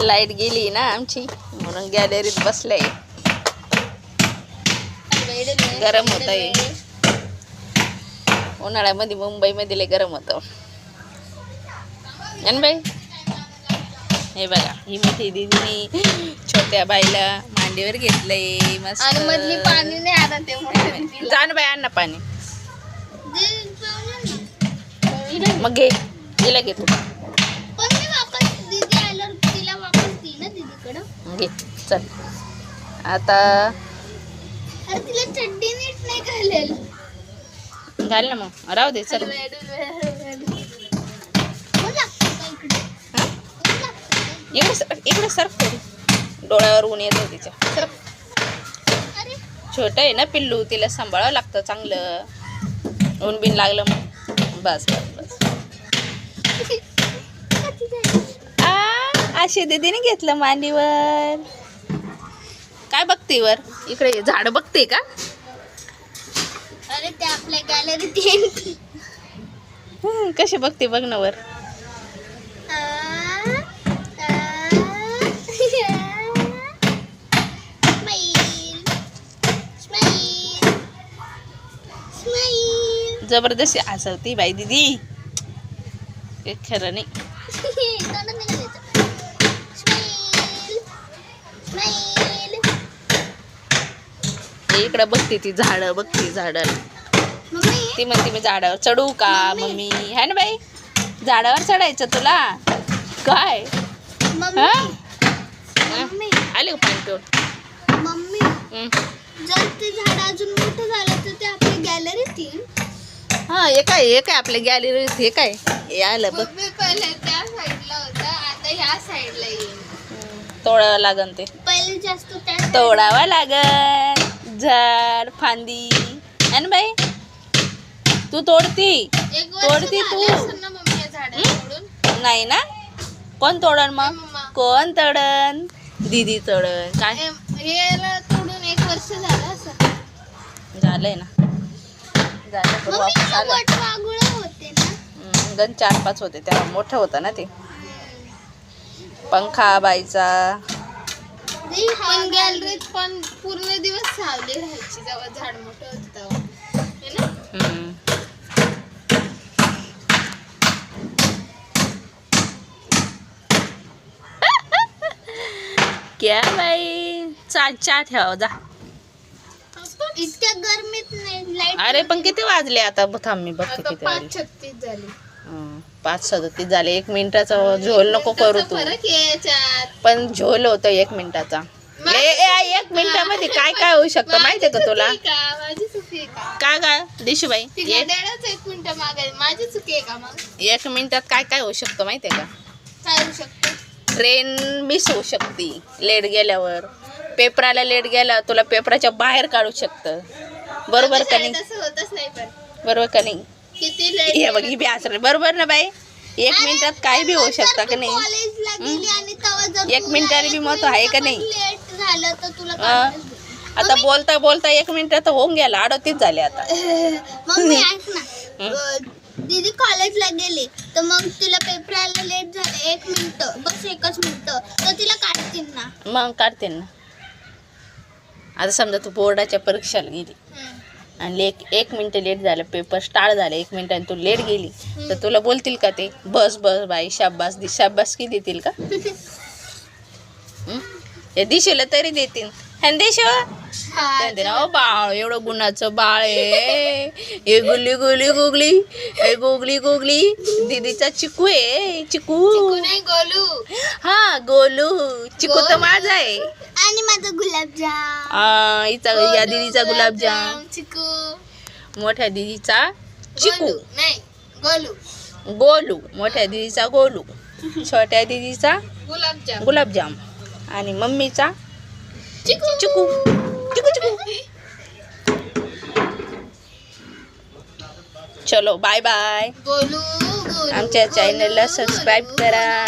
Light गेली ना आमची म्हणून गॅलरीत बसले. गरम होत आहे. उन्हाळ्यामध्ये मुंबईमध्ये लय गरम होतं. बाई हे बघा, ही मोठी दीदीने छोट्या बाईला मांडीवर घेतलंय मस्त. आणि मधली पाणी नाही आला ते जाण बाई, आण ना पाणी. मग घे, तिला घे तू. घे चल आता. तिला चड्डी नीट नाही घालेल. घाल ना मग, राहू दे चल. इकडे सरक तरी, डोळ्यावर ऊन येतं तिच्या. सरक. छोटं आहे ना पिल्लू, तिला सांभाळावं लागतं चांगलं. ऊन बिन लागलं मग बस बस बस. आशी दीदीने घेतलं मांडीवर. काय बघते वर? इकडे झाड बघते का? अरे ते आपल्या गॅलरीत कशी बघते बघ ना वर. जबरदस्ती हसवती बाई दीदी, एक खरं नाही. इकडं बघते ती झाड, बघते झाड. ती म्हणते मी झाडावर चढू का मम्मी? है ना बाई, झाडावर चढायचं तुला काय? आले का पाणी पिऊन? मम्मी जर ते झाड अजून मोठं झालं तर ते आपल्या गॅलरीत येईल. हा हे काय आपल्या गॅलरीत. हे काय हे आलं बघ. पहिले त्या साईडला होता, आता ह्या साईडला येईल. तोडावं लागन ते. पहिले जास्त तोडावं लागन झाड फांदी. है ना बाई, तू तोडती तू. नाही ना, कोण तोडन मग? कोण तोडन? दीदी तोडन. काय याला तोडून 1 वर्ष झालं असं. झालंय ना, झालं. वापस आलं. गण 4-5 होते तेव्हा, मोठं होतं ना ते. पंखा बाईचा. पण गॅलरीत पण पूर्ण दिवस सावली राहायची जेव्हा झाड मोठं होतं तेव्हा, है ना? क्या बाई, चहा ठेवा जा. इतक्या गरमीत नाही लाईट. अरे पण किती वाजले आता? थांब मी बघते किती वाजले. 5:36 झाले. 5:37 झाले. 1 मिनिटाचा झोल नको करू तू. पण झोल होतं 1 मिनिटाचा. 1 मिनिटामध्ये काय काय होऊ शकतं माहितीये का तुला? काय काय दिशूबाई, 1 मिनिट मागायला माझी चुकी आहे का? मग 1 मिनिटात काय काय होऊ शकतं माहितीये का? काय होऊ शकतं? ट्रेन मिस होऊ शकते लेट गेल्यावर. पेपराला लेट गेला तुला पेपराच्या बाहेर काढू शकतं. बरोबर का नाही? होतच नाही. पण बरोबर का नाही? किती हे बघ, ही बी असं बरोबर ना बाई. 1 मिनिटात काय बी होऊ शकतं का नाही? 1 मिनिटाने बी महत्व आहे का नाही? आता बोलता बोलता 1 मिनिटात होऊन गेला. 38 झाले आता. मम्मी ऐक ना, दीदी कॉलेजला गेली तर मग तिला पेपराला लेट झालं 1 मिनिट, बस 1च मिनिट, तर तिला काढतील ना? मग काढते ना. आता समजा तू बोर्डाच्या परीक्षेला गेली आणि 1 मिनिट लेट झालं, पेपर स्टार्ट झाले 1 मिनिटाने तू लेट गेली, तर तुला बोलतील का ते? बस बस बाई, शाबास की देतील का? या दिशेला तरी देतील. दिशो बाळ, एवढं गुणाचं बाळ आहे. हे गुगली गुगली गुगली, हे गुगली गुगली. दीदीचा चिकू आहे. चिकू नाही, गोलू. हा गोलू. चिकू तर माझा आहे. आणि माझा गुलाबजाम. या दीदीचा गुलाबजाम. चिकू. मोठ्या दीदीचा चिकू. नाही, गोलू. गोलू. मोठ्या दीदीचा गोलू. छोट्या दीदीचा गुलाबजाम. आणि मम्मीचा चिकू. चिकू चिकू चिकू. चलो बाय बाय. गोलू. आमच्या चॅनलला सबस्क्राईब करा.